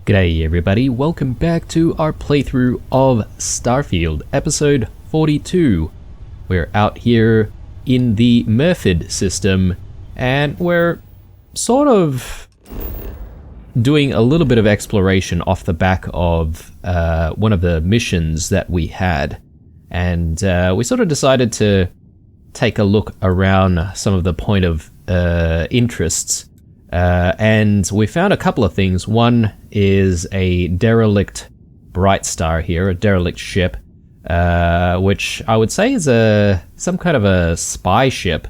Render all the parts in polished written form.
G'day everybody, welcome back to our playthrough of Starfield, episode 42. We're out here in the Murphid system, and we're sort of doing a little bit of exploration off the back of one of the missions that we had. And we sort of decided to take a look around some of the point of interests. And we found a couple of things. One is a derelict bright star here, a derelict ship, which I would say is some kind of a spy ship,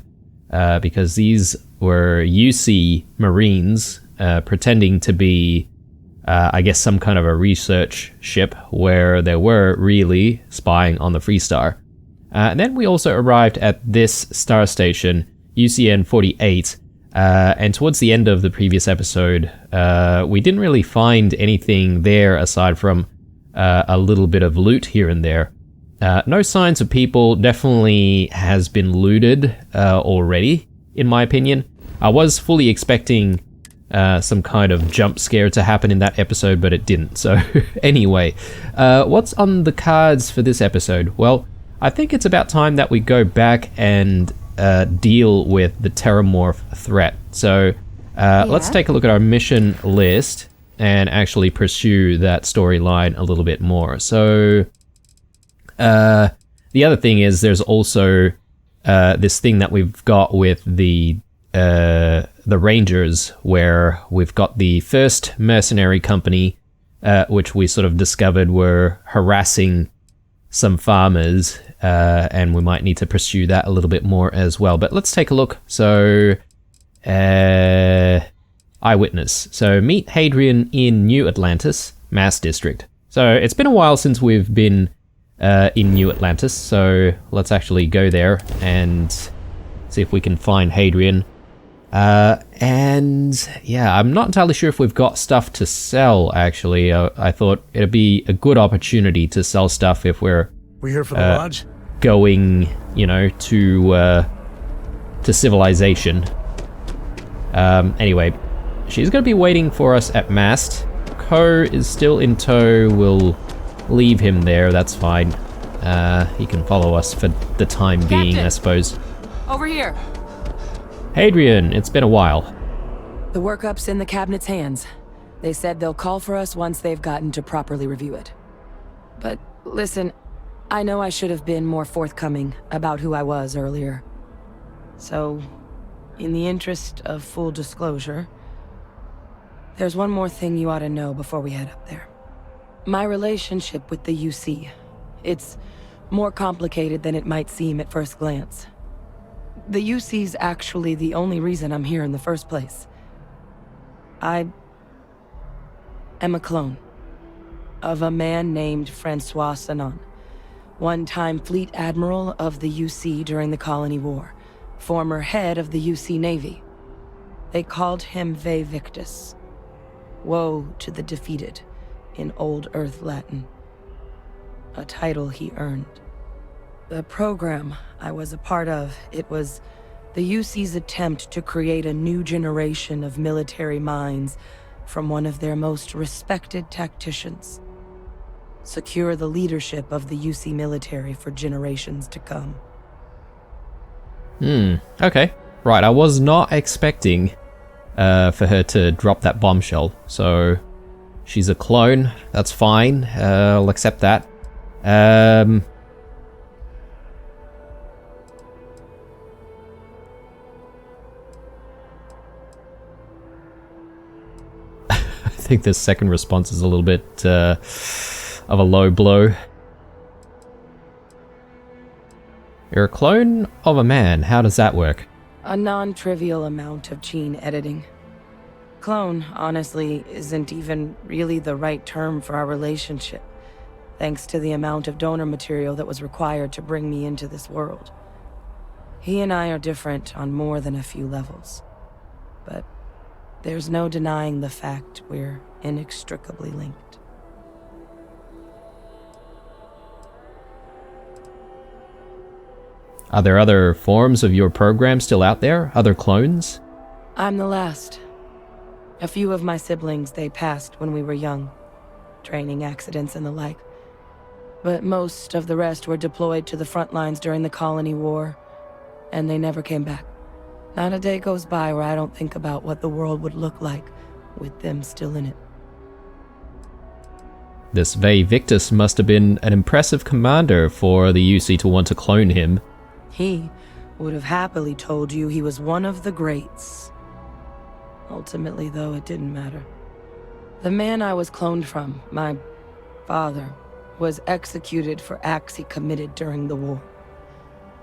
because these were UC Marines pretending to be, I guess, some kind of a research ship where they were really spying on the Free Star. And then we also arrived at this star station, UCN 48. And towards the end of the previous episode, we didn't really find anything there aside from a little bit of loot here and there. No signs of people. Definitely has been looted already, in my opinion. I was fully expecting some kind of jump scare to happen in that episode, but it didn't. So anyway, what's on the cards for this episode? Well, I think it's about time that we go back and deal with the Terromorph threat. So let's take a look at our mission list and actually pursue that storyline a little bit more. So the other thing is there's also this thing that we've got with the Rangers, where we've got the first mercenary company, which we sort of discovered were harassing some farmers, and we might need to pursue that a little bit more as well. But let's take a look. So, eyewitness. So, meet Hadrian in New Atlantis, Mass District. So, it's been a while since we've been in New Atlantis, so let's actually go there and see if we can find Hadrian. And yeah, I'm not entirely sure if we've got stuff to sell, actually. I thought it'd be a good opportunity to sell stuff if we're here for the lodge? Going, you know, to civilization. Anyway, she's going to be waiting for us at mast. Ko is still in tow. We'll leave him there, that's fine. He can follow us for the time being, I suppose. Over here. Hadrian, it's been a while. The workup's in the cabinet's hands. They said they'll call for us once they've gotten to properly review it. But listen, I know I should have been more forthcoming about who I was earlier. So, in the interest of full disclosure, there's one more thing you ought to know before we head up there. My relationship with the UC, it's more complicated than it might seem at first glance. The UC's actually the only reason I'm here in the first place. I am a clone of a man named Francois Sanon, one-time fleet admiral of the UC during the Colony War, former head of the UC Navy. They called him Ve Victus, woe to the defeated, in Old Earth Latin, a title he earned. The program I was a part of, it was the UC's attempt to create a new generation of military minds from one of their most respected tacticians. Secure the leadership of the UC military for generations to come. Okay. Right, I was not expecting for her to drop that bombshell. So, she's a clone, that's fine. I'll accept that. I think the second response is a little bit of a low blow. You're a clone of a man. How does that work? A non-trivial amount of gene editing. Clone, honestly, isn't even really the right term for our relationship, thanks to the amount of donor material that was required to bring me into this world. He and I are different on more than a few levels, but there's no denying the fact we're inextricably linked. Are there other forms of your program still out there? Other clones? I'm the last. A few of my siblings, they passed when we were young. Training accidents and the like. But most of the rest were deployed to the front lines during the Colony War, and they never came back. Not a day goes by where I don't think about what the world would look like with them still in it. This Vey Victus must have been an impressive commander for the UC to want to clone him. He would have happily told you he was one of the greats. Ultimately, though, it didn't matter. The man I was cloned from, my father, was executed for acts he committed during the war.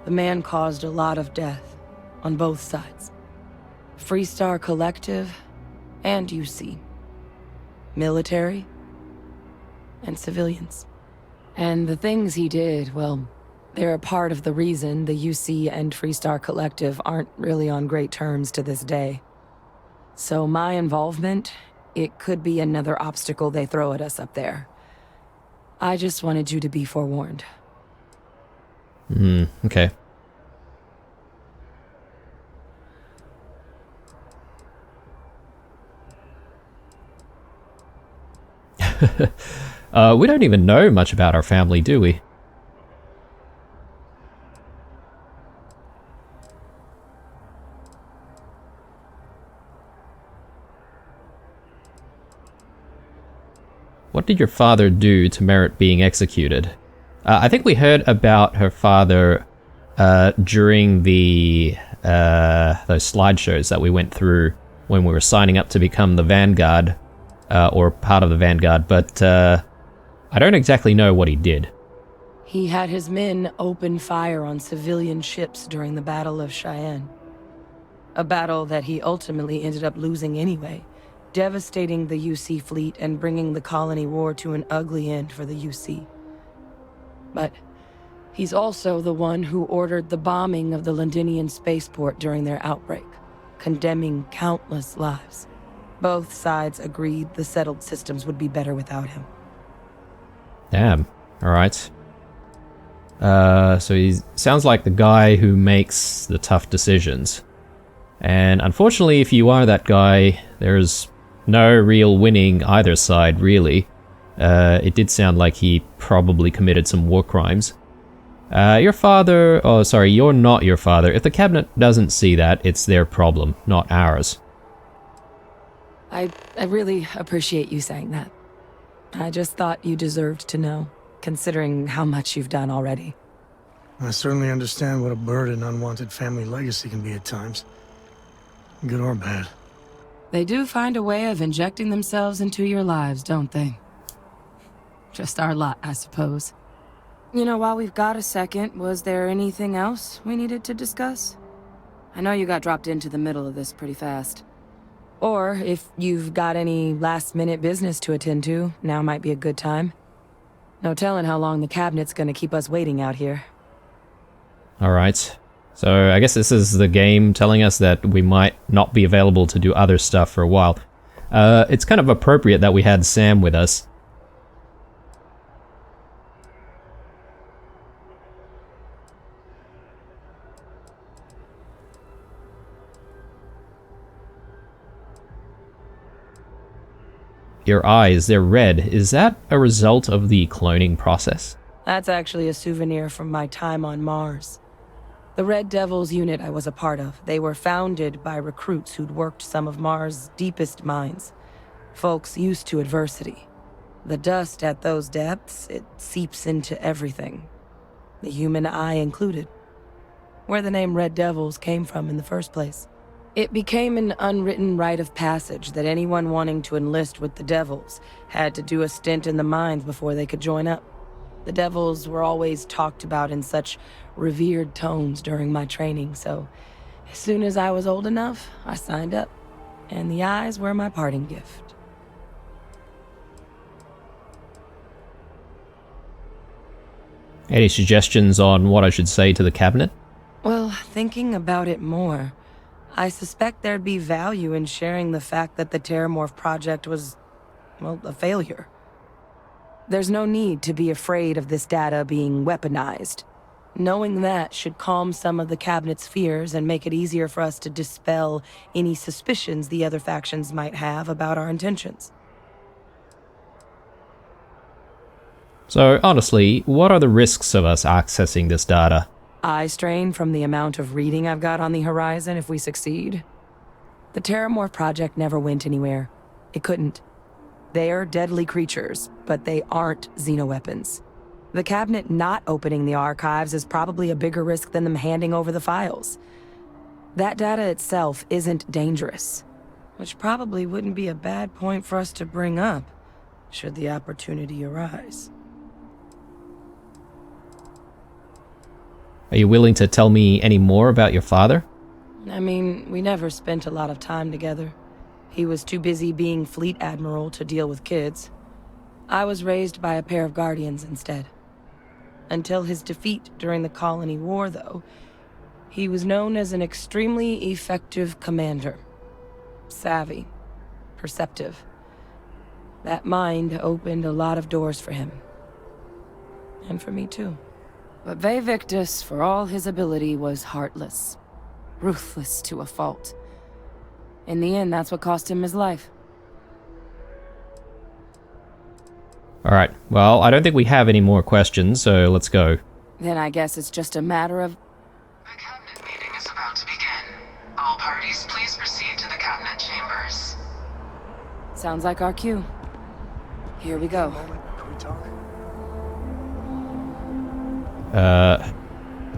The man caused a lot of death, on both sides. Freestar Collective and UC. Military and civilians. And the things he did, well, they're a part of the reason the UC and Freestar Collective aren't really on great terms to this day. So my involvement, it could be another obstacle they throw at us up there. I just wanted you to be forewarned. Okay. We don't even know much about our family, do we? What did your father do to merit being executed? I think we heard about her father during the those slideshows that we went through when we were signing up to become the Vanguard, or part of the Vanguard, but I don't exactly know what he did. He had his men open fire on civilian ships during the Battle of Cheyenne. A battle that he ultimately ended up losing anyway, devastating the UC fleet and bringing the Colony War to an ugly end for the UC. But he's also the one who ordered the bombing of the Londinian spaceport during their outbreak, condemning countless lives. Both sides agreed the settled systems would be better without him. Damn. Alright. So he sounds like the guy who makes the tough decisions. And unfortunately, if you are that guy, there's no real winning either side, really. It did sound like he probably committed some war crimes. Your father... Oh, sorry, you're not your father. If the cabinet doesn't see that, it's their problem, not ours. I really appreciate you saying that. I just thought you deserved to know, considering how much you've done already. I certainly understand what a burden unwanted family legacy can be at times. Good or bad. They do find a way of injecting themselves into your lives, don't they? Just our lot, I suppose. You know, while we've got a second, was there anything else we needed to discuss? I know you got dropped into the middle of this pretty fast. Or, if you've got any last-minute business to attend to, now might be a good time. No telling how long the cabinet's gonna keep us waiting out here. Alright. So I guess this is the game telling us that we might not be available to do other stuff for a while. It's kind of appropriate that we had Sam with us. Your eyes, they're red. Is that a result of the cloning process? That's actually a souvenir from my time on Mars. The Red Devils unit I was a part of, they were founded by recruits who'd worked some of Mars' deepest mines. Folks used to adversity. The dust at those depths, it seeps into everything. The human eye included. Where the name Red Devils came from in the first place. It became an unwritten rite of passage that anyone wanting to enlist with the Devils had to do a stint in the mines before they could join up. The Devils were always talked about in such revered tones during my training, so as soon as I was old enough, I signed up, and the eyes were my parting gift. Any suggestions on what I should say to the cabinet? Well, thinking about it more, I suspect there'd be value in sharing the fact that the Terromorph project was, well, a failure. There's no need to be afraid of this data being weaponized. Knowing that should calm some of the cabinet's fears and make it easier for us to dispel any suspicions the other factions might have about our intentions. So, honestly, what are the risks of us accessing this data? Eye strain from the amount of reading I've got on the horizon if we succeed. The Terromorph project never went anywhere. It couldn't. They're deadly creatures, but they aren't xenoweapons. The cabinet not opening the archives is probably a bigger risk than them handing over the files. That data itself isn't dangerous, which probably wouldn't be a bad point for us to bring up, should the opportunity arise. Are you willing to tell me any more about your father? I mean, we never spent a lot of time together. He was too busy being fleet admiral to deal with kids. I was raised by a pair of guardians instead. Until his defeat during the Colony War, though, he was known as an extremely effective commander. Savvy, perceptive. That mind opened a lot of doors for him. And for me, too. But Ve Victus, for all his ability, was heartless. Ruthless to a fault. In the end, that's what cost him his life. Alright, well, I don't think we have any more questions, so let's go. Then I guess it's just a matter of... The cabinet meeting is about to begin. All parties, please proceed to the cabinet chambers. Sounds like our cue. Here we go. Can we talk?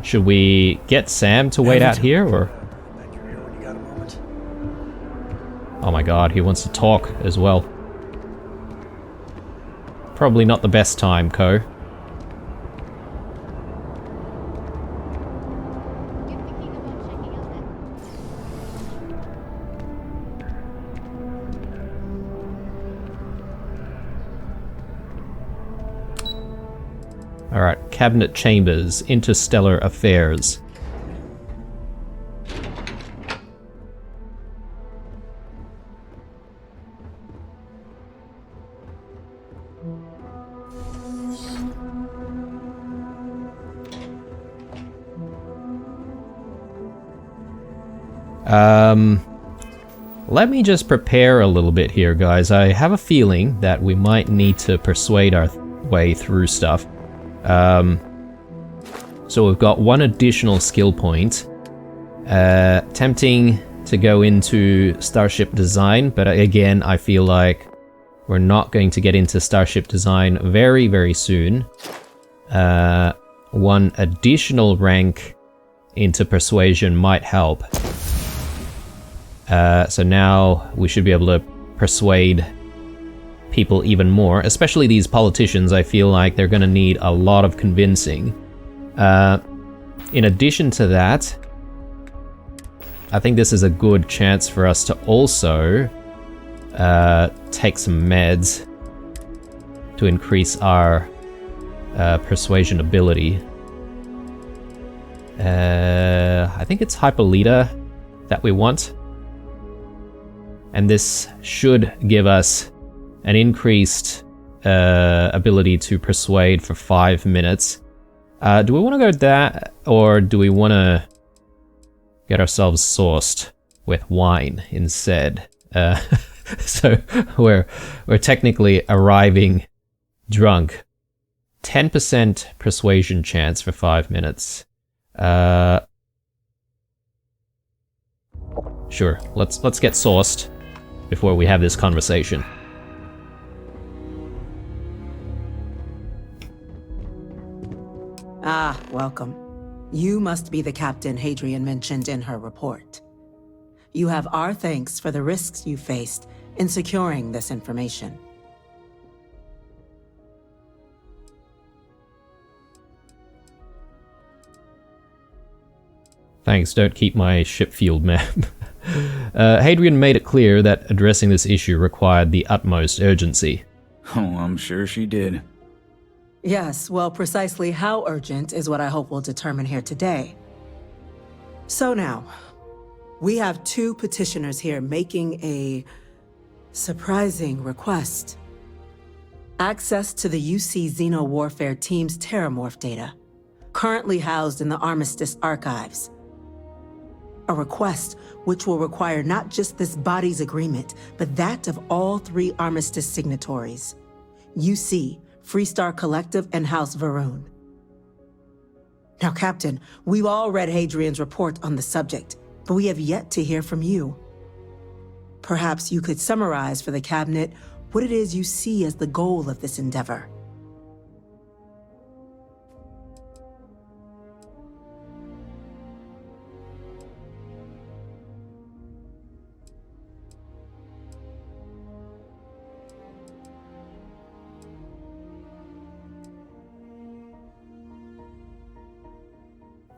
Should we get Sam to wait out here, or...? Back here when you got a moment. Oh my god, he wants to talk as well. Probably not the best time, Ko. Alright, Cabinet Chambers, Interstellar Affairs. Let me just prepare a little bit here, guys. I have a feeling that we might need to persuade our way through stuff. So we've got one additional skill point. Tempting to go into starship design, but again, I feel like we're not going to get into starship design very, very soon. One additional rank into persuasion might help. So now we should be able to persuade people even more, especially these politicians. I feel like they're going to need a lot of convincing. In addition to that, I think this is a good chance for us to also take some meds to increase our persuasion ability. I think it's Hyperlita that we want. And this should give us an increased ability to persuade for 5 minutes. Do we want to go that, or do we want to get ourselves sauced with wine instead? So we're technically arriving drunk. 10% persuasion chance for 5 minutes. Sure, let's get sauced before we have this conversation. Ah, welcome. You must be the captain Hadrian mentioned in her report. You have our thanks for the risks you faced in securing this information. Thanks, don't keep my ship field map. Hadrian made it clear that addressing this issue required the utmost urgency. Oh, I'm sure she did. Yes, well, precisely how urgent is what I hope we'll determine here today. So now, we have 2 petitioners here making a surprising request. Access to the UC Xeno Warfare Team's Terromorph data. currently housed in the Armistice archives. A request which will require not just this body's agreement, but that of all 3 Armistice signatories. UC, Freestar Collective, and House Varun. Now, Captain, we've all read Hadrian's report on the subject, but we have yet to hear from you. Perhaps you could summarize for the Cabinet what it is you see as the goal of this endeavor.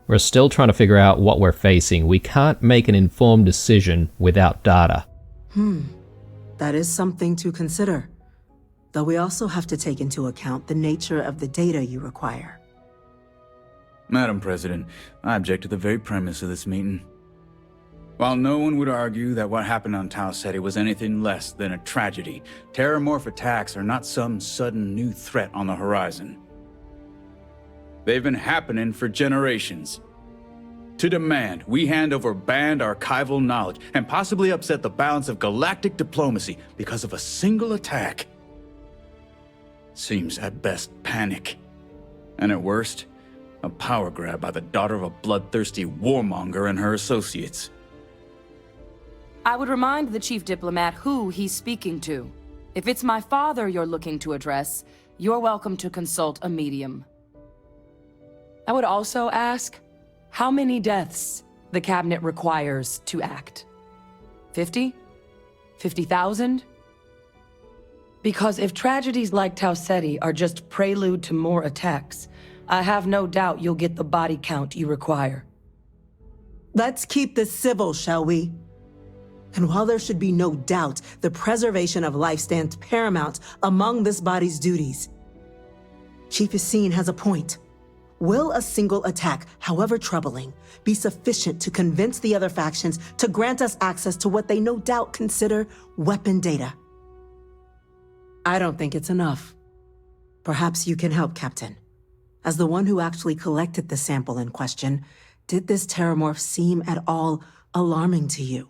We're still trying to figure out what we're facing. We can't make an informed decision without data. That is something to consider. Though we also have to take into account the nature of the data you require. Madam President, I object to the very premise of this meeting. While no one would argue that what happened on Tau Ceti was anything less than a tragedy, Terromorph attacks are not some sudden new threat on the horizon. They've been happening for generations. To demand we hand over banned archival knowledge and possibly upset the balance of galactic diplomacy because of a single attack seems at best panic, and at worst, a power grab by the daughter of a bloodthirsty warmonger and her associates. I would remind the chief diplomat who he's speaking to. If it's my father you're looking to address, you're welcome to consult a medium. I would also ask how many deaths the Cabinet requires to act. 50? 50,000? Because if tragedies like Tau Ceti are just prelude to more attacks, I have no doubt you'll get the body count you require. Let's keep this civil, shall we? And while there should be no doubt the preservation of life stands paramount among this body's duties, Chief Yassine has a point. Will a single attack, however troubling, be sufficient to convince the other factions to grant us access to what they no doubt consider weapon data? I don't think it's enough. Perhaps you can help, Captain. As the one who actually collected the sample in question, did this Terromorph seem at all alarming to you?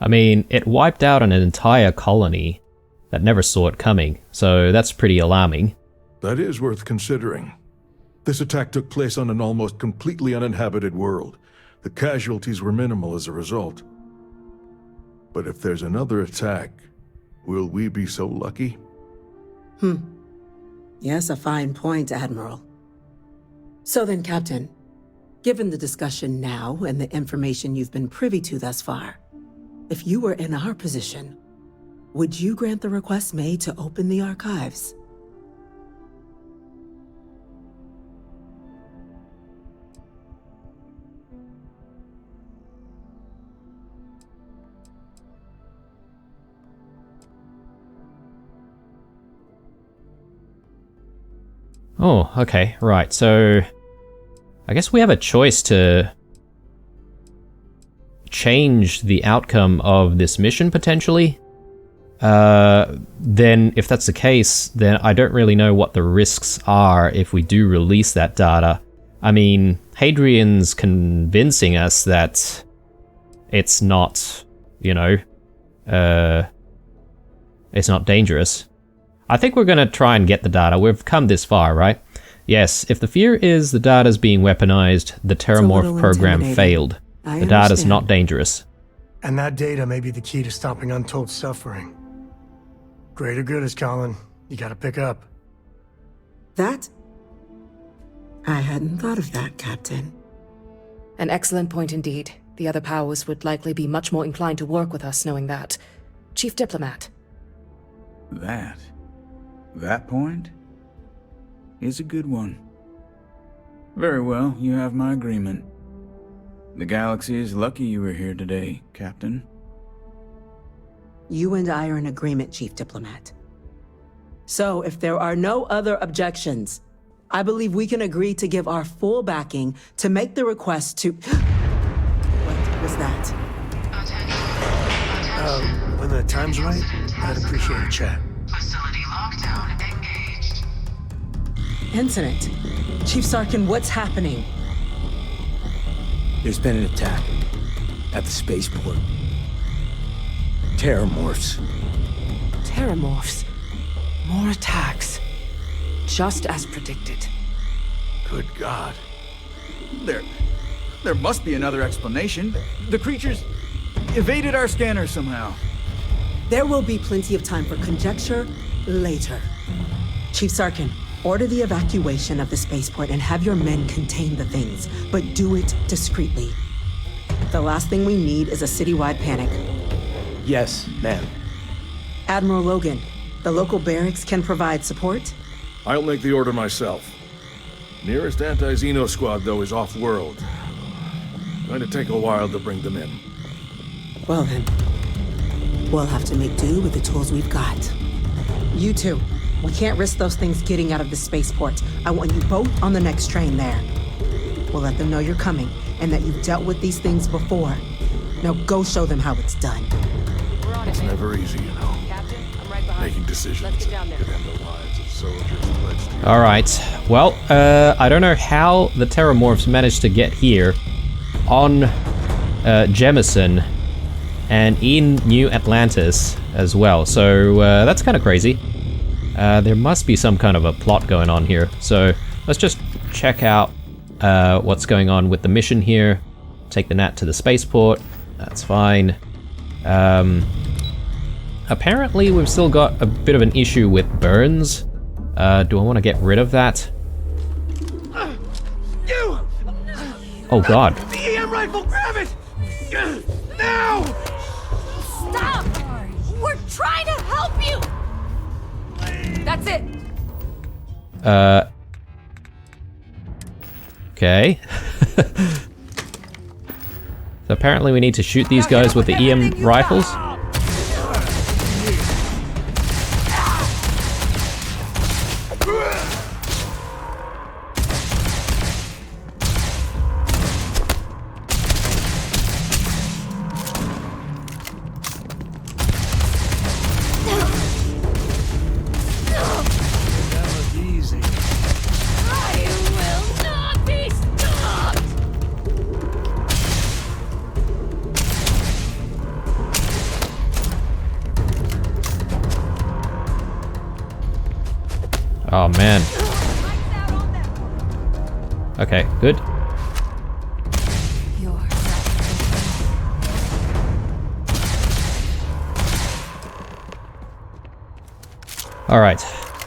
I mean, it wiped out an entire colony that never saw it coming, so that's pretty alarming. That is worth considering. This attack took place on an almost completely uninhabited world. The casualties were minimal as a result. But if there's another attack, will we be so lucky? Yes, a fine point, Admiral. So then, Captain, given the discussion now and the information you've been privy to thus far, if you were in our position, would you grant the request made to open the archives? Oh, okay, right, so I guess we have a choice to change the outcome of this mission, potentially. Then if that's the case, then I don't really know what the risks are if we do release that data. I mean, Hadrian's convincing us that it's not, you know, it's not dangerous. I think we're gonna try and get the data. We've come this far, right? Yes, if the fear is the data's being weaponized, the Terromorph program failed. The data's not dangerous. And that data may be the key to stopping untold suffering. Greater good is calling. You gotta pick up. That? I hadn't thought of that, Captain. An excellent point indeed. The other powers would likely be much more inclined to work with us knowing that. Chief Diplomat. That point is a good one. Very well, you have my agreement. The galaxy is lucky you were here today, Captain. You and I are in agreement, Chief Diplomat. So, if there are no other objections, I believe we can agree to give our full backing to make the request to... was that? When the time's right, I'd appreciate a chat. Facility lockdown engaged. Incident. Chief Sarkin, what's happening? There's been an attack at the spaceport. Terromorphs. Terromorphs. More attacks. Just as predicted. Good God. There must be another explanation. The creatures evaded our scanner somehow. There will be plenty of time for conjecture later. Chief Sarkin, order the evacuation of the spaceport and have your men contain the things, but do it discreetly. The last thing we need is a citywide panic. Yes, ma'am. Admiral Logan, the local barracks can provide support? I'll make the order myself. Nearest anti-Xeno squad, though, is off-world. Going to take a while to bring them in. Well then, we'll have to make do with the tools we've got. You two, we can't risk those things getting out of the spaceport. I want you both on the next train there. We'll let them know you're coming and that you've dealt with these things before. Now go show them how it's done. We're on it, It's man. never easy, you know. Captain, I'm right behind Making you. decisions Let's get that down there. could end the lives of soldiers pledged to. Alright, well, I don't know how the Terromorphs managed to get here on Jemison and in New Atlantis as well, so that's kind of crazy. There must be some kind of a plot going on here, so let's just check out what's going on with the mission here. Take the Nat to the spaceport, that's fine. Apparently we've still got a bit of an issue with burns. Do I want to get rid of that? You! Oh god. The EM rifle, grab it! Now! Stop! We're trying to help you! That's it. Okay. So apparently we need to shoot these guys with the EM rifles. Easy. I will not be stopped! Oh man. Okay, good. Alright.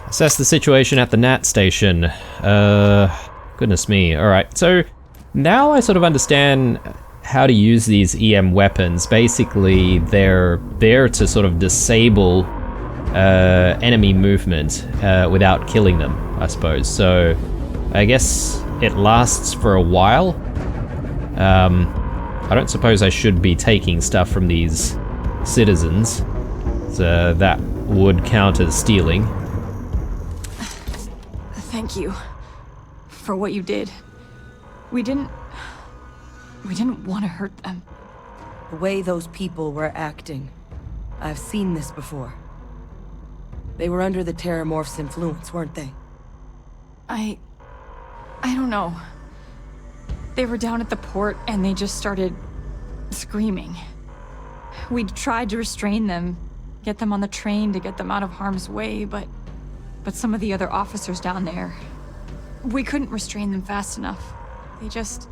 Assess the situation at the Nat station. Goodness me. Alright, so now I sort of understand how to use these EM weapons. Basically, they're there to sort of disable enemy movement without killing them, I suppose. So I guess it lasts for a while. I don't suppose I should be taking stuff from these citizens. So that would count as stealing. Thank you for what you did. We didn't want to hurt them. The way those people were acting. I've seen this before. They were under the Terromorphs' influence, weren't they? I don't know. They were down at the port and they just started screaming. We tried to restrain them, get them on the train to get them out of harm's way, but some of the other officers down there, we couldn't restrain them fast enough. They just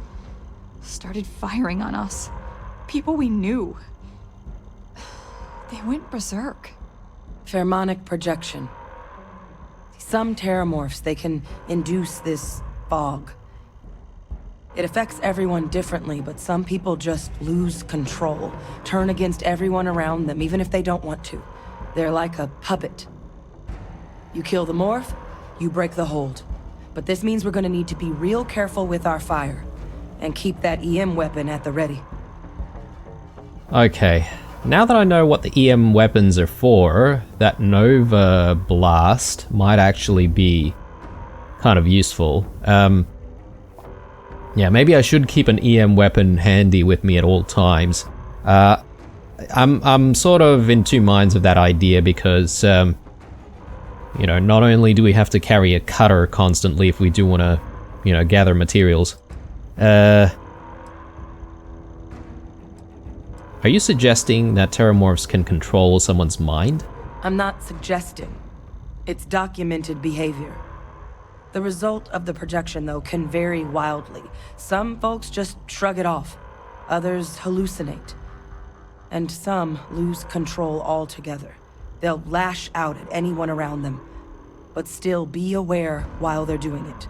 started firing on us. People we knew. They went berserk. Pheromonic projection. Some Terromorphs, they can induce this fog. It affects everyone differently, but some people just lose control, turn against everyone around them, even if they don't want to. They're like a puppet. You kill the morph, you break the hold. But this means we're gonna need to be real careful with our fire, and keep that EM weapon at the ready. Okay, now that I know what the EM weapons are for, that Nova Blast might actually be kind of useful. Yeah, maybe I should keep an EM weapon handy with me at all times. I'm sort of in two minds of that idea because, you know, not only do we have to carry a cutter constantly if we do want to, you know, gather materials. Are you suggesting that Terromorphs can control someone's mind? I'm not suggesting. It's documented behavior. The result of the projection, though, can vary wildly. Some folks just shrug it off. Others hallucinate. And some lose control altogether. They'll lash out at anyone around them, but still be aware while they're doing it.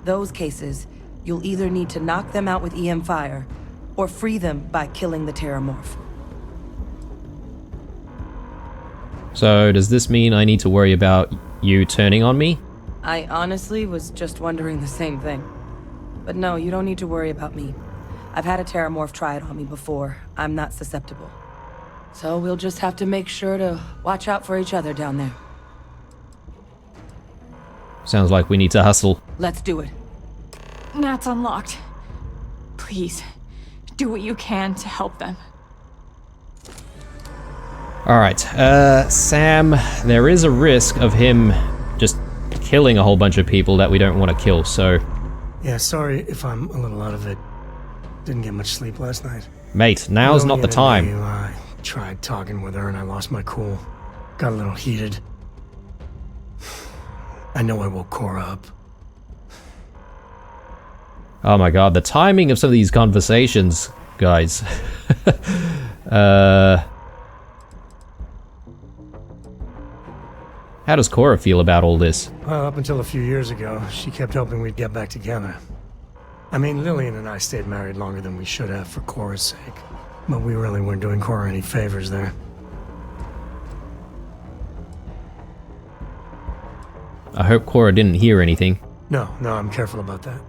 Those cases, you'll either need to knock them out with EM fire, or free them by killing the Terromorph. So does this mean I need to worry about you turning on me? I honestly was just wondering the same thing. But no, you don't need to worry about me. I've had a Terromorph try it on me before. I'm not susceptible. So we'll just have to make sure to watch out for each other down there. Sounds like we need to hustle. Let's do it. Nat's unlocked. Please, do what you can to help them. Alright, Sam, there is a risk of him just killing a whole bunch of people that we don't want to kill, so... Yeah, sorry if I'm a little out of it. Didn't get much sleep last night. Mate, now's not the time. I tried talking with her and I lost my cool. Got a little heated. I know I woke Cora up. Oh my god, the timing of some of these conversations, guys. How does Cora feel about all this? Well, up until a few years ago, she kept hoping we'd get back together. I mean, Lillian and I stayed married longer than we should have for Cora's sake. But we really weren't doing Cora any favors there. I hope Cora didn't hear anything. No, I'm careful about that.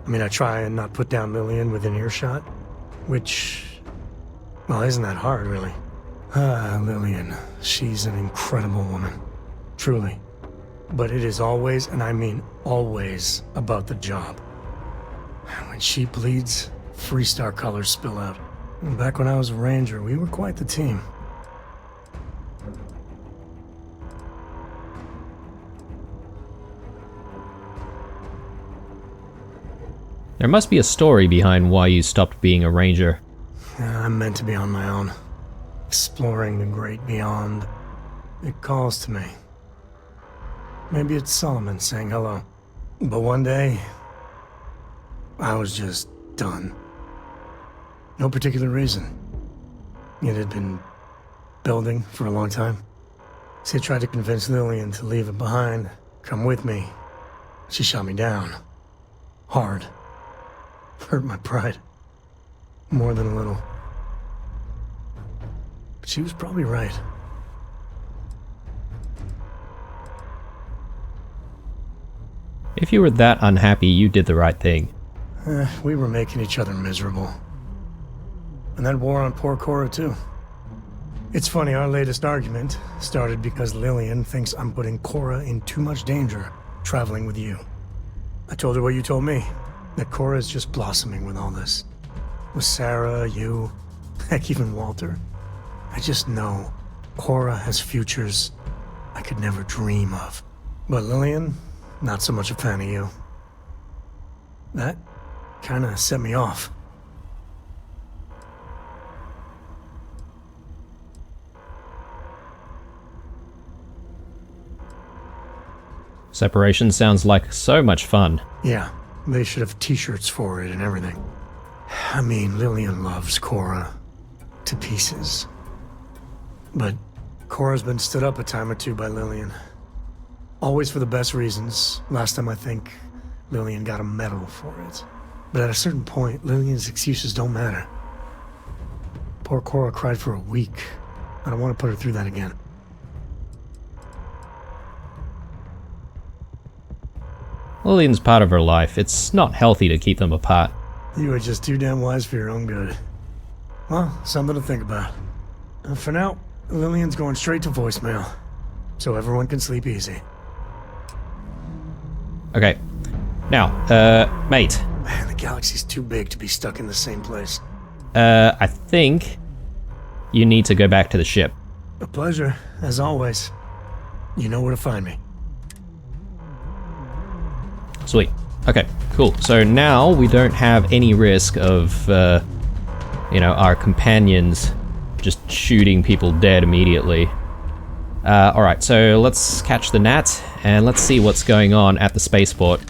I mean, I try and not put down Lillian within earshot, which... well, isn't that hard, really? Lillian, she's an incredible woman. Truly. But it is always, and I mean always, about the job. When she bleeds, Freestar colors spill out. And back when I was a ranger, we were quite the team. There must be a story behind why you stopped being a ranger. I'm meant to be on my own. Exploring the great beyond. It calls to me. Maybe it's Solomon saying hello. But one day, I was just done. No particular reason. It had been building for a long time. See, I tried to convince Lillian to leave it behind, come with me. She shot me down. Hard. Hurt my pride. More than a little. But she was probably right. If you were that unhappy, you did the right thing. We were making each other miserable. And that wore on poor Cora, too. It's funny, our latest argument started because Lillian thinks I'm putting Cora in too much danger traveling with you. I told her what you told me, that Cora is just blossoming with all this. With Sarah, you, heck, even Walter. I just know Cora has futures I could never dream of. But Lillian, not so much a fan of you. That kinda set me off. Separation sounds like so much fun. Yeah, they should have t-shirts for it and everything. I mean, Lillian loves Cora to pieces. But Cora's been stood up a time or two by Lillian. Always for the best reasons. Last time I think Lillian got a medal for it. But at a certain point, Lillian's excuses don't matter. Poor Cora cried for a week. I don't want to put her through that again. Lillian's part of her life. It's not healthy to keep them apart. You are just too damn wise for your own good. Well, something to think about. For now, Lillian's going straight to voicemail. So everyone can sleep easy. Okay. Now, mate. Man, the galaxy's too big to be stuck in the same place. I think you need to go back to the ship. A pleasure, as always. You know where to find me. Sweet. Okay, cool. So now we don't have any risk of, our companions just shooting people dead immediately. Alright, so let's catch the gnat, and let's see what's going on at the spaceport.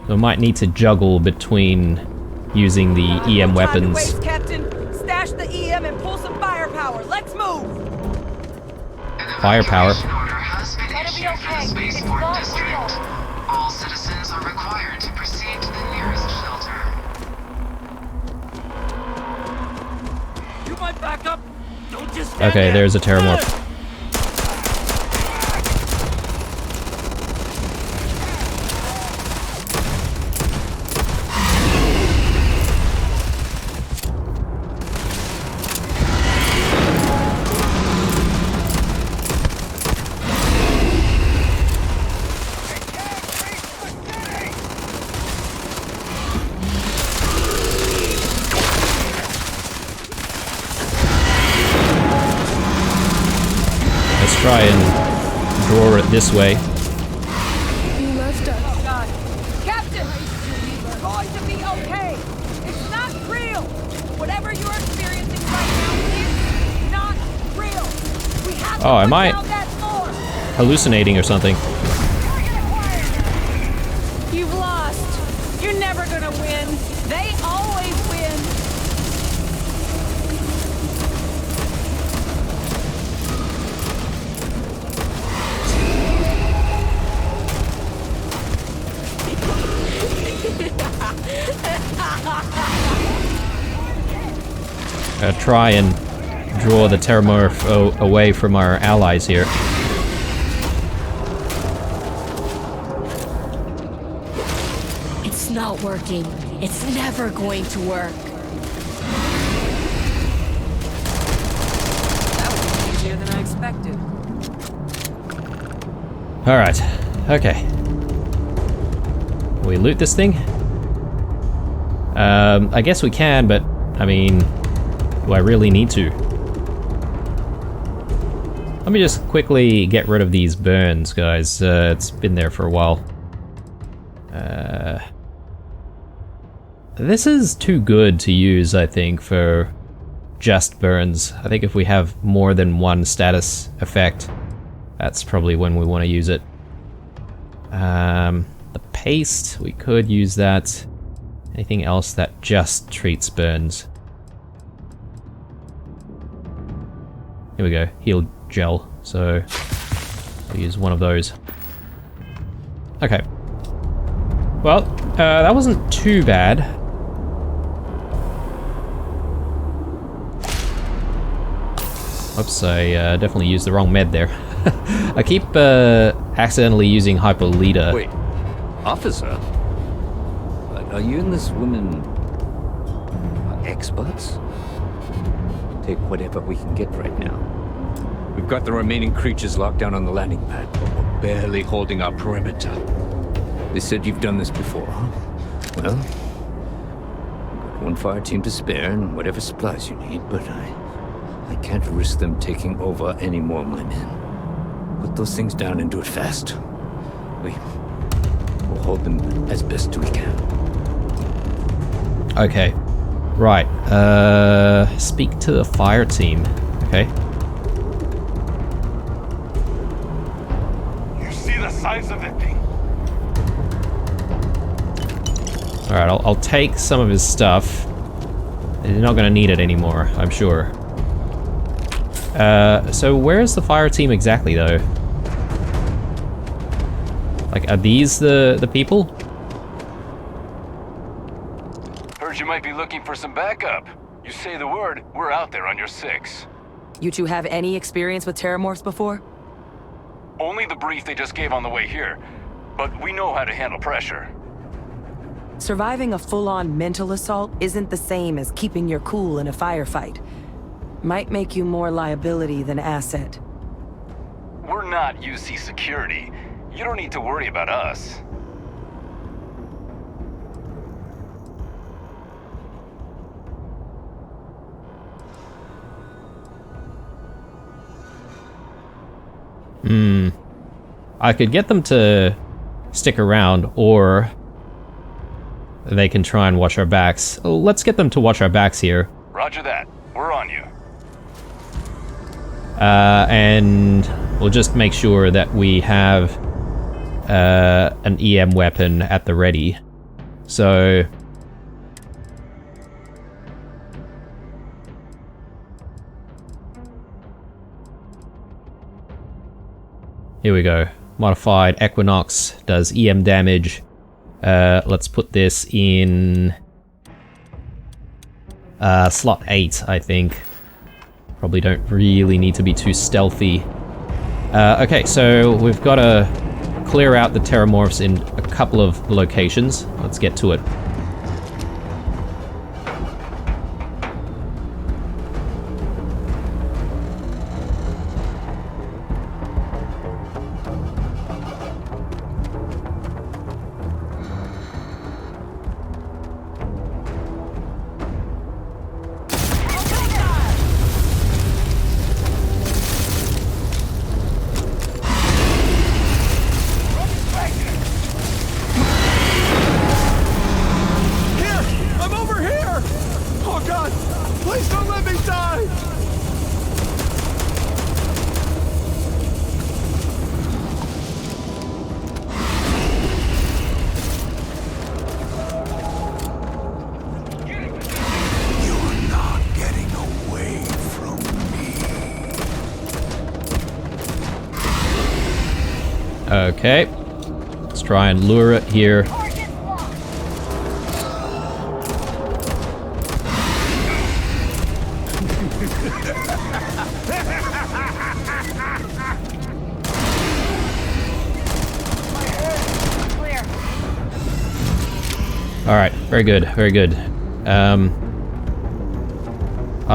We might need to juggle between using the EM weapons. Waste, Captain. Stash the EM and pull some firepower. Let's move. Firepower. An order has been issued for the spaceport district. All citizens are required to proceed to the nearest shelter. You might back up. Don't just stand Okay, there. there's a Terromorph. Try and draw it this way. You left us. Oh, God. Captain! It's going to be okay. It's not real. Whatever you're experiencing right now is not real. We have to am put I down that door. hallucinating or something? You've lost. You're never gonna win. They always win. Try and draw the Terromorph away from our allies here. It's not working. It's never going to work. That was easier than I expected. Alright, okay. We loot this thing? I guess we can, but, I mean, do I really need to? Let me just quickly get rid of these burns, guys. It's been there for a while. This is too good to use, I think, for just burns. I think if we have more than one status effect, that's probably when we want to use it. The paste, we could use that. Anything else that just treats burns? Here we go, heal gel. So we'll use one of those. Okay. Well, that wasn't too bad. Oops, I definitely used the wrong med there. I keep accidentally using Hyperleader. Wait, officer? Are you and this woman experts? Take whatever we can get right now. We've got the remaining creatures locked down on the landing pad, but we're barely holding our perimeter. They said you've done this before, huh? Well, we've got one fire team to spare and whatever supplies you need, but I can't risk them taking over any more of my men. Put those things down and do it fast. We'll hold them as best we can. Okay. Right. Speak to the fire team. Okay. You see the size of that thing? Alright, I'll take some of his stuff. You're not gonna need it anymore, I'm sure. So where's the fire team exactly, though? Like, are these the people? Heard you might be looking for some backup. You say the word, we're out there on your 6. You two have any experience with Terromorphs before? Only the brief they just gave on the way here, but we know how to handle pressure. Surviving a full-on mental assault isn't the same as keeping your cool in a firefight. Might make you more liability than asset. We're We're not UC security. You don't need to worry about us. I could get them to stick around, or they can try and watch our backs. Let's get them to watch our backs here. Roger that. We're on you. And we'll just make sure that we have an EM weapon at the ready. So... here we go. Modified Equinox does EM damage. Let's put this in slot 8, I think. Probably don't really need to be too stealthy. Okay, so we've got to clear out the Terromorphs in a couple of locations. Let's get to it. Okay, let's try and lure it here. Alright, very good, very good. I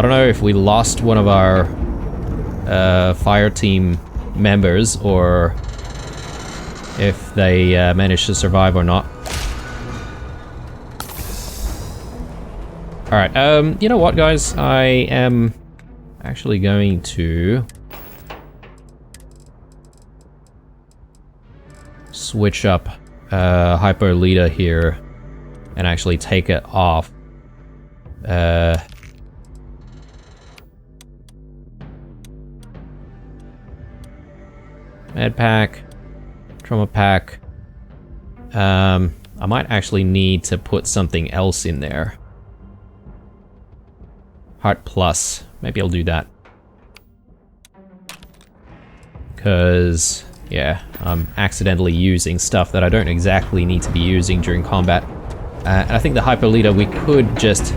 don't know if we lost one of our fire team members, or if they managed to survive or not. Alright, you know what, guys? I am actually going to switch up Hyper Leader here and actually take it off. Med pack. Trauma pack. I might actually need to put something else in there. Heart Plus. Maybe I'll do that. Because, yeah, I'm accidentally using stuff that I don't exactly need to be using during combat. And I think the Hyper Leader, we could just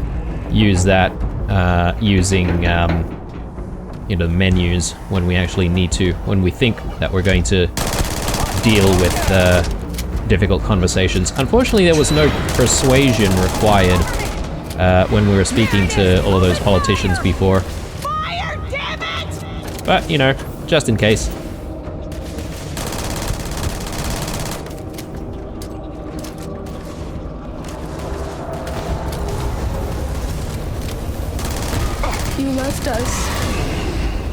use that using, you know, the menus when we actually need to, when we think that we're going to deal with difficult conversations. Unfortunately, there was no persuasion required when we were speaking to all of those politicians before. Fire, damn it! But, you know, just in case. You left us.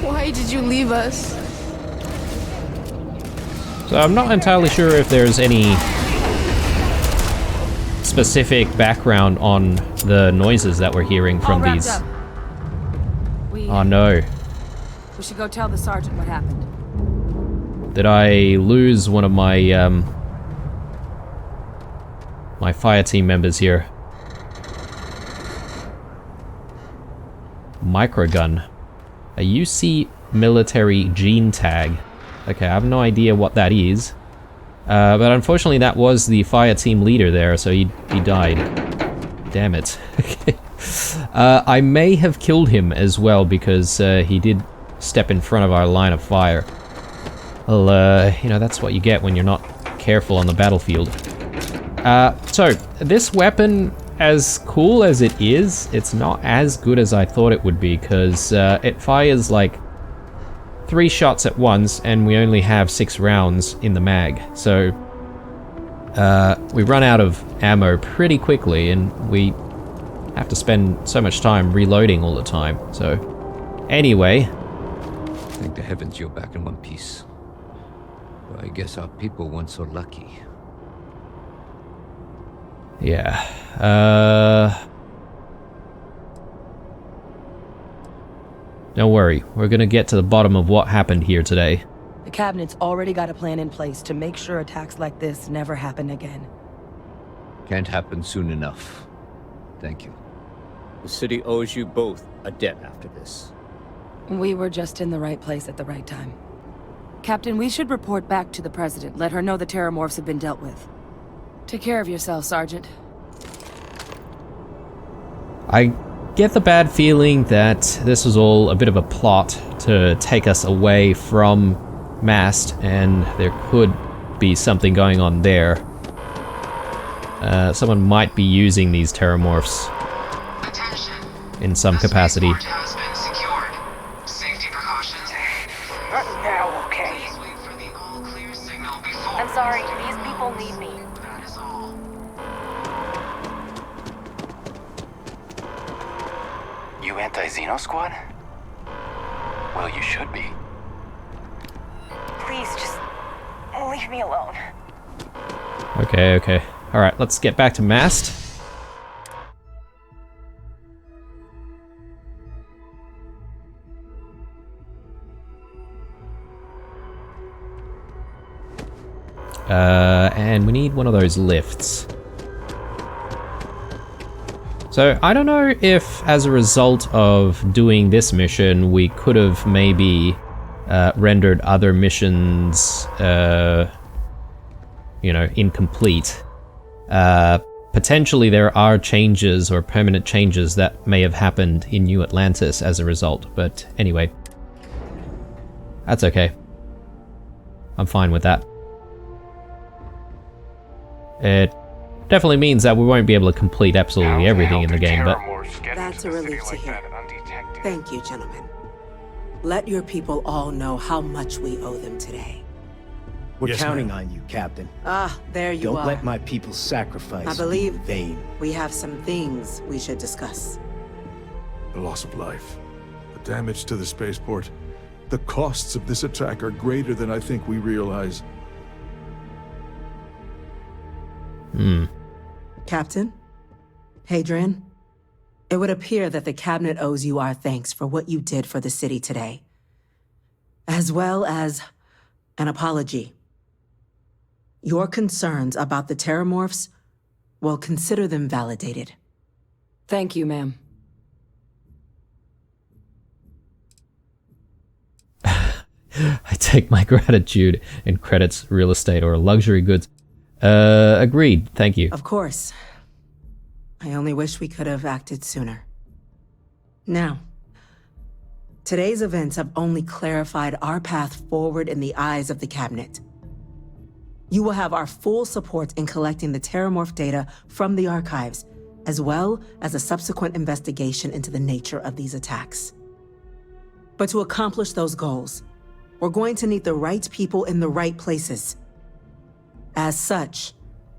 Why did you leave us? So I'm not entirely sure if there's any specific background on the noises that we're hearing from these. Oh no. We should go tell the sergeant what happened. Did I lose one of my my fire team members here? Microgun. A UC military gene tag. Okay, I have no idea what that is. But unfortunately that was the fire team leader there, so he died. Damn it. I may have killed him as well, because he did step in front of our line of fire. Well, you know, that's what you get when you're not careful on the battlefield. So, this weapon, as cool as it is, it's not as good as I thought it would be, because it fires like 3 shots at once, and we only have 6 rounds in the mag. So we run out of ammo pretty quickly, and we have to spend so much time reloading all the time. So anyway, Thank the heavens you're back in one piece. Well, I guess our people weren't so lucky. yeah. Don't worry, we're gonna get to the bottom of what happened here today. The Cabinet's already got a plan in place to make sure attacks like this never happen again. Can't happen soon enough. Thank you. The city owes you both a debt after this. We were just in the right place at the right time. Captain, we should report back to the President. Let her know the Terromorphs have been dealt with. Take care of yourself, Sergeant. I get the bad feeling that this was all a bit of a plot to take us away from Mast, and there could be something going on there. Someone might be using these Terromorphs in some capacity. Now, okay. I'm sorry, these people need me. You anti-Xeno squad? Well, you should be. Please, just leave me alone. Okay. Alright, let's get back to Mast. And we need one of those lifts. So, I don't know if as a result of doing this mission, we could have maybe rendered other missions, incomplete. Potentially there are changes or permanent changes that may have happened in New Atlantis as a result, but anyway. That's okay. I'm fine with that. It definitely means that we won't be able to complete absolutely everything in the game, but... That's a relief to hear. Thank you, gentlemen. Let your people all know how much we owe them today. We're counting on you, Captain. Ah, there you are. Don't let my people's sacrifice I believe be in vain. we have some things we should discuss. The loss of life, the damage to the spaceport. The costs of this attack are greater than I think we realize. Captain? Hadrian? It would appear that the Cabinet owes you our thanks for what you did for the city today, as well as an apology. Your concerns about the Terromorphs, well, consider them validated. Thank you, ma'am. I take my gratitude in credits, real estate, or luxury goods. Agreed, thank you. Of course. I only wish we could have acted sooner. Now, today's events have only clarified our path forward in the eyes of the Cabinet. You will have our full support in collecting the Terromorph data from the archives, as well as a subsequent investigation into the nature of these attacks. But to accomplish those goals, we're going to need the right people in the right places. As such,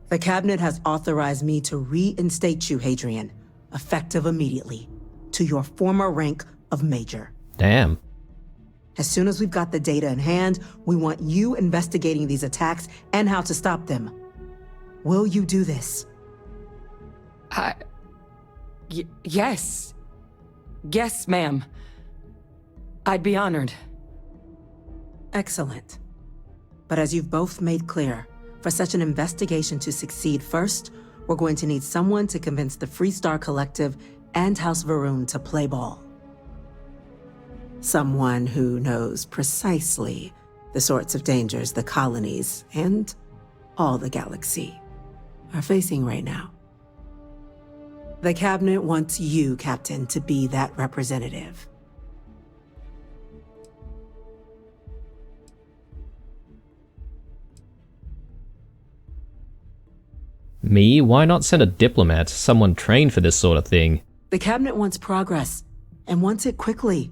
the Cabinet has authorized me to reinstate you, Hadrian, effective immediately, to your former rank of Major. Damn. As soon as we've got the data in hand, we want you investigating these attacks and how to stop them. Will you do this? Yes. Yes, ma'am. I'd be honored. Excellent. But as you've both made clear, for such an investigation to succeed first, we're going to need someone to convince the Freestar Collective and House Varun to play ball. Someone who knows precisely the sorts of dangers the colonies and all the galaxy are facing right now. The Cabinet wants you, Captain, to be that representative. Me? Why not send a diplomat, someone trained for this sort of thing? The Cabinet wants progress, and wants it quickly.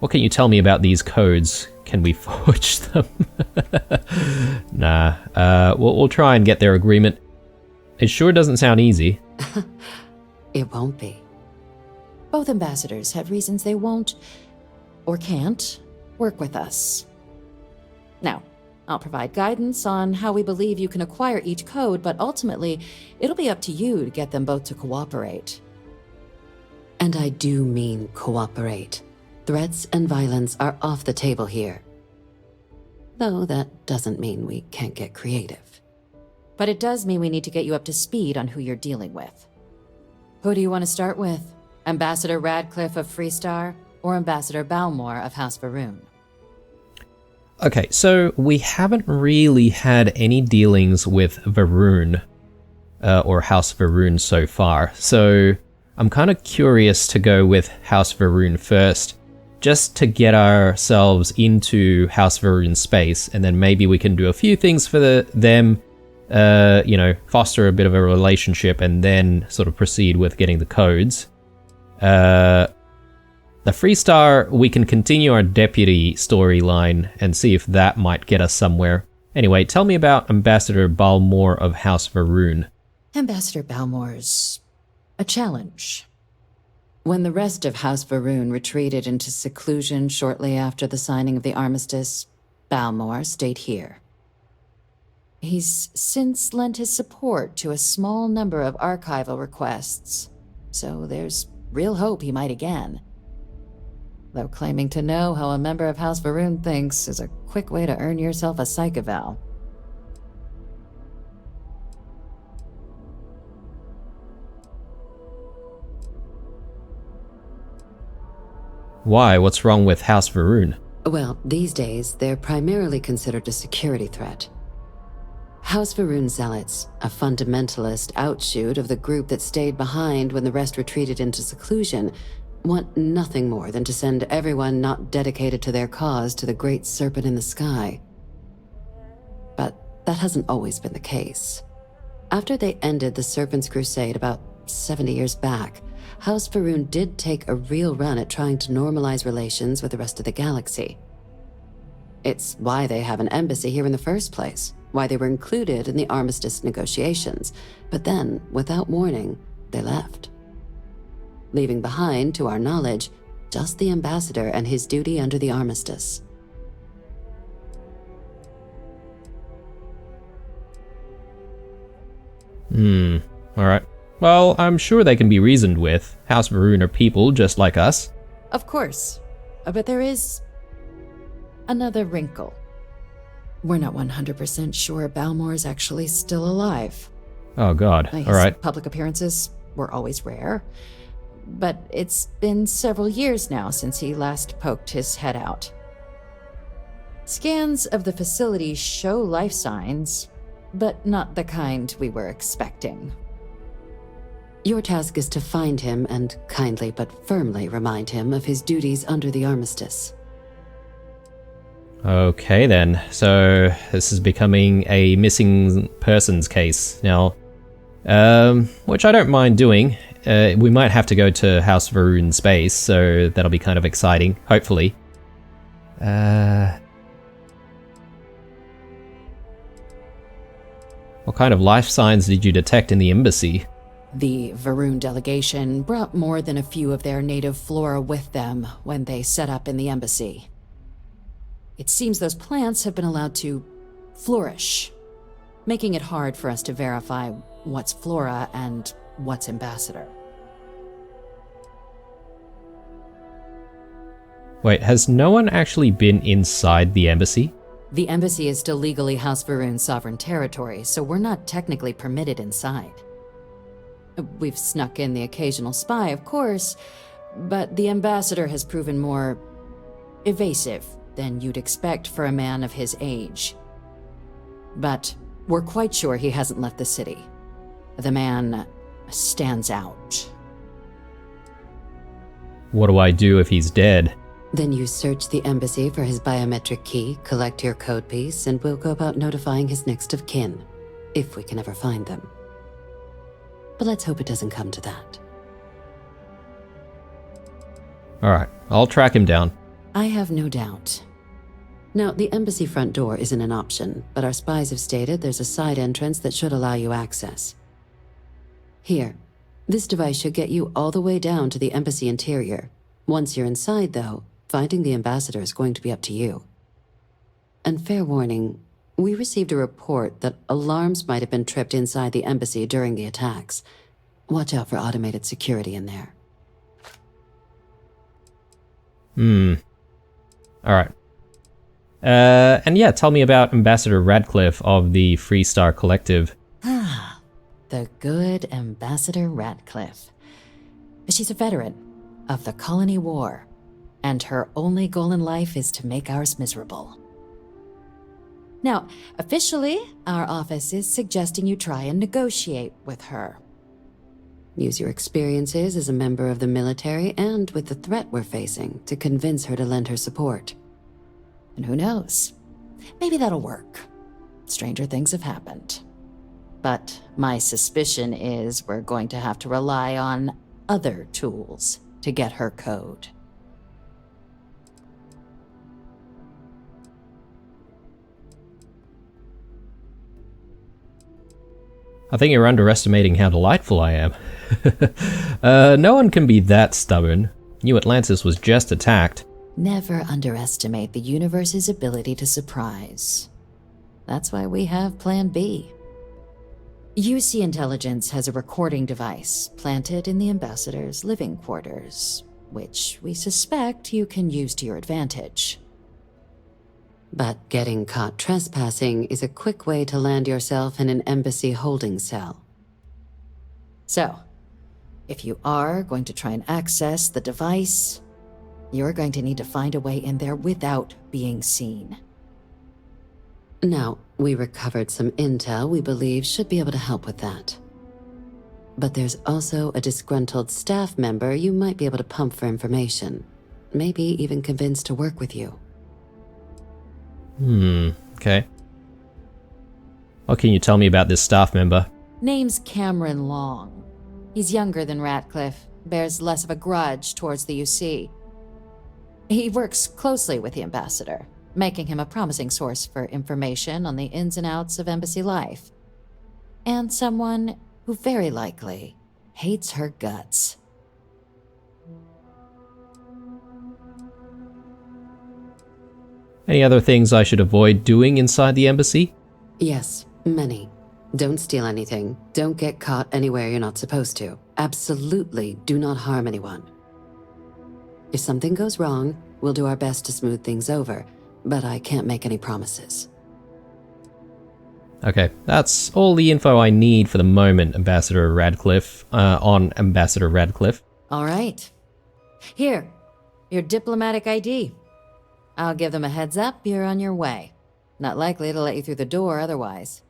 What can you tell me about these codes? Can we forge them? Nah. We'll try and get their agreement. It sure doesn't sound easy. It won't be. Both ambassadors have reasons they won't, or can't, work with us. Now, I'll provide guidance on how we believe you can acquire each code, but ultimately, it'll be up to you to get them both to cooperate. And I do mean cooperate. Threats and violence are off the table here. Though that doesn't mean we can't get creative. But it does mean we need to get you up to speed on who you're dealing with. Who do you want to start with? Ambassador Radcliffe of Freestar, or Ambassador Balmore of House Varun? Okay, so we haven't really had any dealings with Varun, or House Varun so far, so I'm kind of curious to go with House Varun first, just to get ourselves into House Varun space, and then maybe we can do a few things for them, you know, foster a bit of a relationship, and then sort of proceed with getting the codes. The Freestar, we can continue our deputy storyline and see if that might get us somewhere. Anyway, tell me about Ambassador Balmore of House Varun. Ambassador Balmore's a challenge. When the rest of House Varun retreated into seclusion shortly after the signing of the armistice, Balmore stayed here. He's since lent his support to a small number of archival requests, so there's real hope he might again. Though claiming to know how a member of House Varun thinks is a quick way to earn yourself a psych eval. Why? What's wrong with House Varun? Well, these days, they're primarily considered a security threat. House Varun Zealots, a fundamentalist outshoot of the group that stayed behind when the rest retreated into seclusion, want nothing more than to send everyone not dedicated to their cause to the great serpent in the sky. But that hasn't always been the case. After they ended the Serpent's Crusade about 70 years back, House Varun did take a real run at trying to normalize relations with the rest of the galaxy. It's why they have an embassy here in the first place, why they were included in the armistice negotiations, but then, without warning, they left. Leaving behind, to our knowledge, just the ambassador and his duty under the armistice. Alright. Well, I'm sure they can be reasoned with. House Varun are people just like us. Of course, but there is another wrinkle. We're not 100% sure Balmore's actually still alive. Oh god, alright. Public appearances were always rare, but it's been several years now since he last poked his head out. Scans of the facility show life signs, but not the kind we were expecting. Your task is to find him and kindly but firmly remind him of his duties under the armistice. Okay then, so this is becoming a missing persons case now, which I don't mind doing. We might have to go to House Varun space, so that'll be kind of exciting, hopefully. What kind of life signs did you detect in the embassy? The Varun delegation brought more than a few of their native flora with them when they set up in the embassy. It seems those plants have been allowed to flourish, making it hard for us to verify what's flora and what's ambassador. Wait, has no one actually been inside the embassy? The embassy is still legally House Varun's sovereign territory, so we're not technically permitted inside. We've snuck in the occasional spy, of course, but the ambassador has proven more evasive than you'd expect for a man of his age. But we're quite sure he hasn't left the city. The man stands out. What do I do if he's dead? Then you search the embassy for his biometric key, collect your code piece, and we'll go about notifying his next of kin, if we can ever find them. But let's hope it doesn't come to that. Alright, I'll track him down. I have no doubt. Now, the embassy front door isn't an option, but our spies have stated there's a side entrance that should allow you access. Here, this device should get you all the way down to the embassy interior. Once you're inside, though, finding the ambassador is going to be up to you. And fair warning, we received a report that alarms might have been tripped inside the embassy during the attacks. Watch out for automated security in there. Alright. And yeah, tell me about Ambassador Radcliffe of the Freestar Collective. The good Ambassador Radcliffe. She's a veteran of the Colony War, and her only goal in life is to make ours miserable. Now, officially, our office is suggesting you try and negotiate with her. Use your experiences as a member of the military and with the threat we're facing to convince her to lend her support. And who knows? Maybe that'll work. Stranger things have happened. But my suspicion is we're going to have to rely on other tools to get her code. I think you're underestimating how delightful I am. No one can be that stubborn. New Atlantis was just attacked. Never underestimate the universe's ability to surprise. That's why we have Plan B. UC Intelligence has a recording device planted in the ambassador's living quarters, which we suspect you can use to your advantage. But getting caught trespassing is a quick way to land yourself in an embassy holding cell. So, if you are going to try and access the device, you're going to need to find a way in there without being seen. Now, we recovered some intel we believe should be able to help with that. But there's also a disgruntled staff member you might be able to pump for information. Maybe even convince to work with you. Okay. What can you tell me about this staff member? Name's Cameron Long. He's younger than Ratcliffe, bears less of a grudge towards the UC. He works closely with the ambassador, making him a promising source for information on the ins and outs of embassy life. And someone who very likely hates her guts. Any other things I should avoid doing inside the embassy? Yes, many. Don't steal anything. Don't get caught anywhere you're not supposed to. Absolutely do not harm anyone. If something goes wrong, we'll do our best to smooth things over, but I can't make any promises. Okay, that's all the info I need for the moment, Ambassador Radcliffe, on Ambassador Radcliffe. All right. Here, your diplomatic ID. I'll give them a heads up, you're on your way. Not likely to let you through the door otherwise.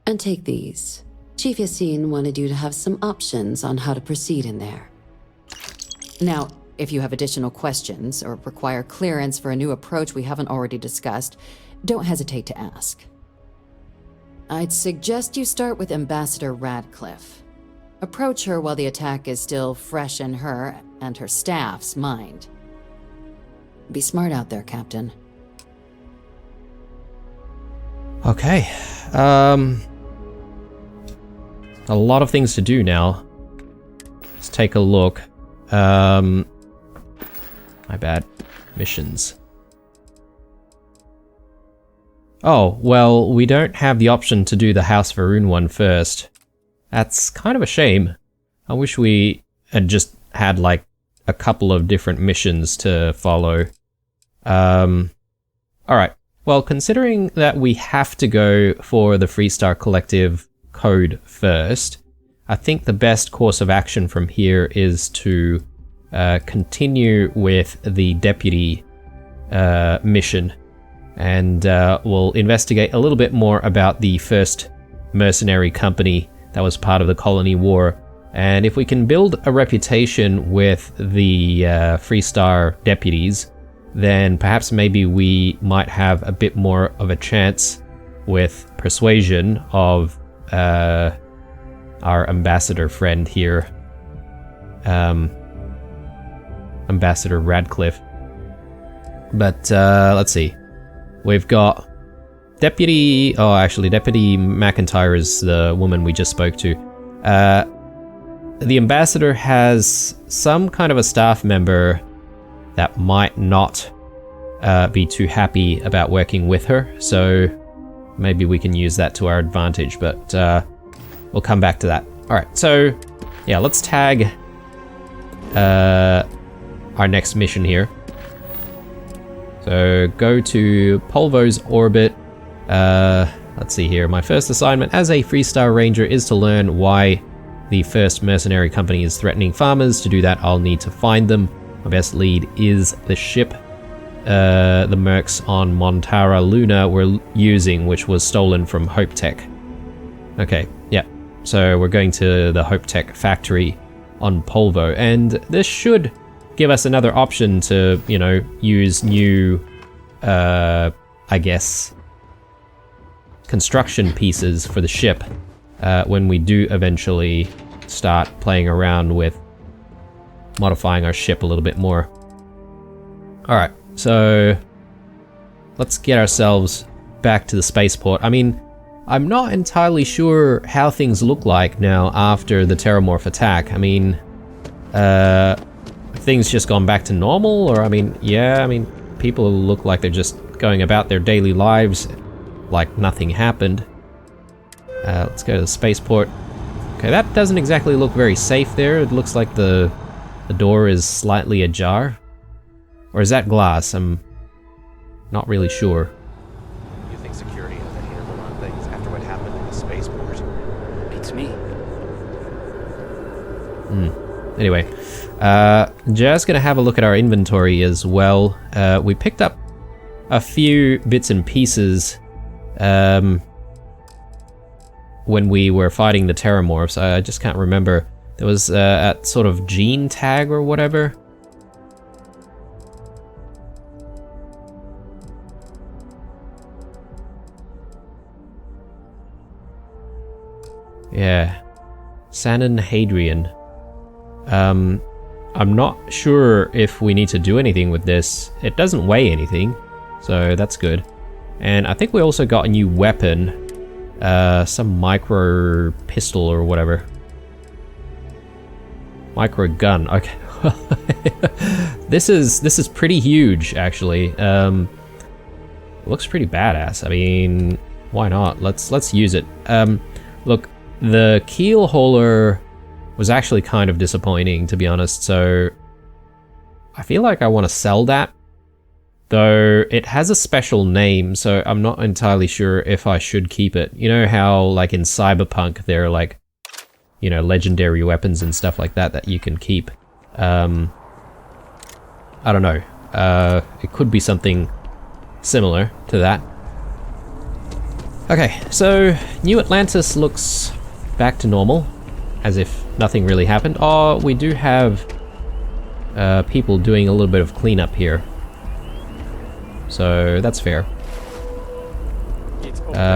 And take these. Chief Yassine wanted you to have some options on how to proceed in there. Now, if you have additional questions or require clearance for a new approach we haven't already discussed, don't hesitate to ask. I'd suggest you start with Ambassador Radcliffe. Approach her while the attack is still fresh in her and her staff's mind. Be smart out there, Captain. Okay. A lot of things to do now. Let's take a look. My bad. Missions. Oh, well, we don't have the option to do the House Varun one first. That's kind of a shame. I wish we had just had, like, a couple of different missions to follow. Alright. Well, considering that we have to go for the Freestar Collective code first, I think the best course of action from here is to continue with the deputy mission, and we'll investigate a little bit more about the first mercenary company that was part of the Colony War. And if we can build a reputation with the Freestar deputies, then perhaps maybe we might have a bit more of a chance with persuasion of our ambassador friend here, Ambassador Radcliffe. But let's see. We've got Deputy McIntyre is the woman we just spoke to. The ambassador has some kind of a staff member that might not be too happy about working with her, so maybe we can use that to our advantage, but we'll come back to that. Alright, so yeah, let's tag our next mission here. So go to Polvo's orbit. Let's see here. My first assignment as a Freestar Ranger is to learn why the first mercenary company is threatening farmers. To do that, I'll need to find them. My best lead is the ship the mercs on Montara Luna were using, which was stolen from Hope Tech. Okay, yeah. So we're going to the Hope Tech factory on Polvo, and this should give us another option to, you know, use new, I guess, construction pieces for the ship when we do eventually start playing around with modifying our ship a little bit more. Alright, so let's get ourselves back to the spaceport. I mean, I'm not entirely sure how things look like now after the Terromorph attack. I mean, things just gone back to normal, or I mean, yeah, I mean, people look like they're just going about their daily lives like nothing happened. Let's go to the spaceport. Okay, that doesn't exactly look very safe there. It looks like the door is slightly ajar. Or is that glass? I'm not really sure. You think security has a handle on things after what happened in the spaceport? Beats me. Anyway, just gonna have a look at our inventory as well. We picked up a few bits and pieces when we were fighting the Terromorphs. I just can't remember. There was a sort of gene tag or whatever. Yeah, Sanon Hadrian. I'm not sure if we need to do anything with this. It doesn't weigh anything, so that's good. And I think we also got a new weapon, some micro pistol or whatever. Micro gun. Okay. This is pretty huge, actually. Looks pretty badass. I mean, why not? Let's use it. Look, the keel hauler was actually kind of disappointing, to be honest, so I feel like I want to sell that, though it has a special name, so I'm not entirely sure if I should keep it. You know how, like, in Cyberpunk, there are, like, you know, legendary weapons and stuff like that that you can keep. I don't know. It could be something similar to that. Okay, so New Atlantis looks back to normal, as if nothing really happened. Oh, we do have people doing a little bit of cleanup here, so that's fair.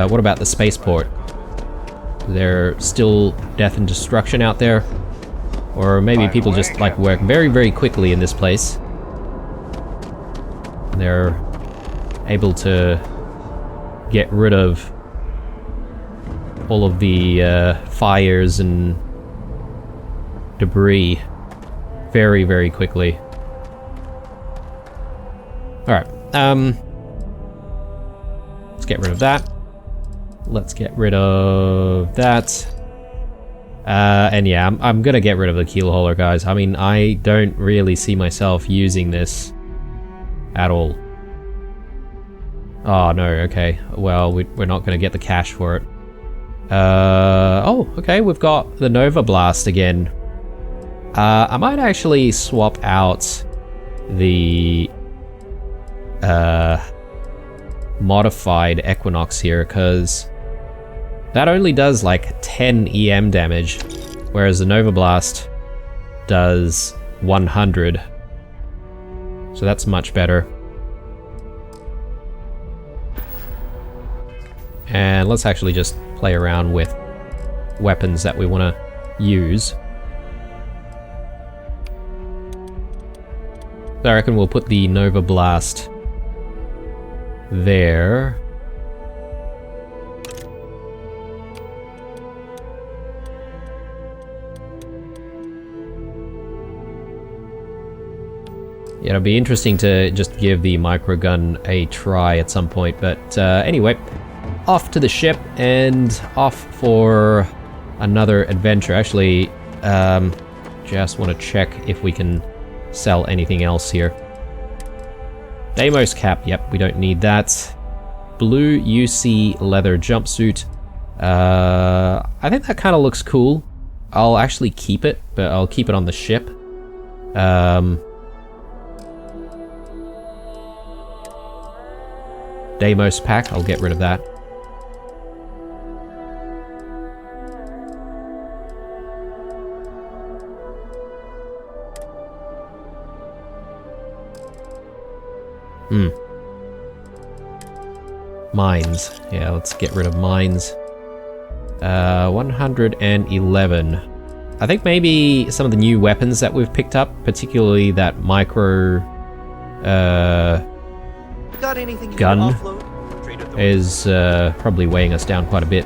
What about the spaceport? Is there still death and destruction out there? Or maybe people just like work very, very quickly in this place. They're able to get rid of all of the fires and debris very, very quickly. Alright, let's get rid of that. Let's get rid of that. And yeah, I'm gonna get rid of the keel hauler, guys. I mean, I don't really see myself using this at all. Oh no, okay. Well, we're not gonna get the cash for it. Oh, okay, we've got the Nova Blast again. I might actually swap out the modified Equinox here, because that only does like 10 EM damage, whereas the Nova Blast does 100. So that's much better. And let's actually just play around with weapons that we want to use. So I reckon we'll put the Nova Blast there. Yeah, it'll be interesting to just give the microgun a try at some point, but anyway, off to the ship and off for another adventure. Actually, just want to check if we can sell anything else here. Deimos cap, yep, we don't need that. Blue UC leather jumpsuit. I think that kind of looks cool. I'll actually keep it, but I'll keep it on the ship. Deimos pack, I'll get rid of that. Mines. Yeah, let's get rid of mines. 111. I think maybe some of the new weapons that we've picked up, particularly that micro gun, is probably weighing us down quite a bit.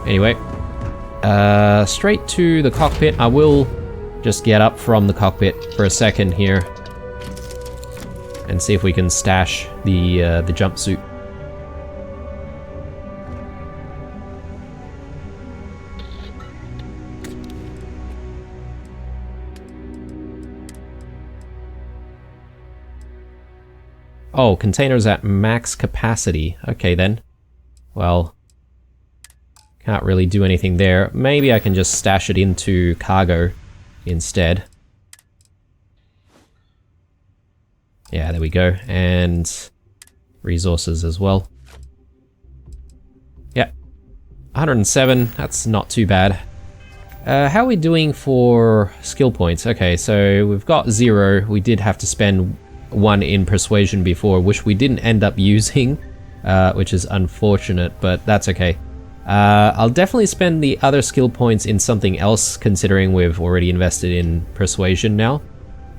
Anyway, straight to the cockpit. I will just get up from the cockpit for a second here and see if we can stash the jumpsuit. Oh, containers at max capacity. Okay then. Well, can't really do anything there. Maybe I can just stash it into cargo instead. Yeah, there we go. And resources as well. Yeah, 107, that's not too bad. How are we doing for skill points? Okay, so we've got 0. We did have to spend 1 in persuasion before, which we didn't end up using, which is unfortunate, but that's okay. I'll definitely spend the other skill points in something else, considering we've already invested in persuasion now.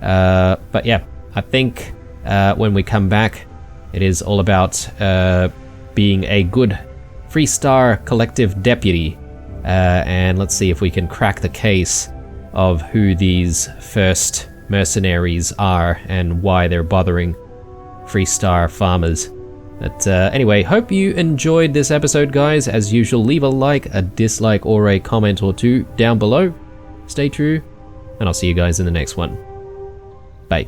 But yeah, I think when we come back, it is all about being a good Freestar Collective deputy, and let's see if we can crack the case of who these first mercenaries are and why they're bothering Freestar farmers. But anyway, hope you enjoyed this episode, guys. As usual, leave a like, a dislike, or a comment or two down below. Stay true, and I'll see you guys in the next one. Bye.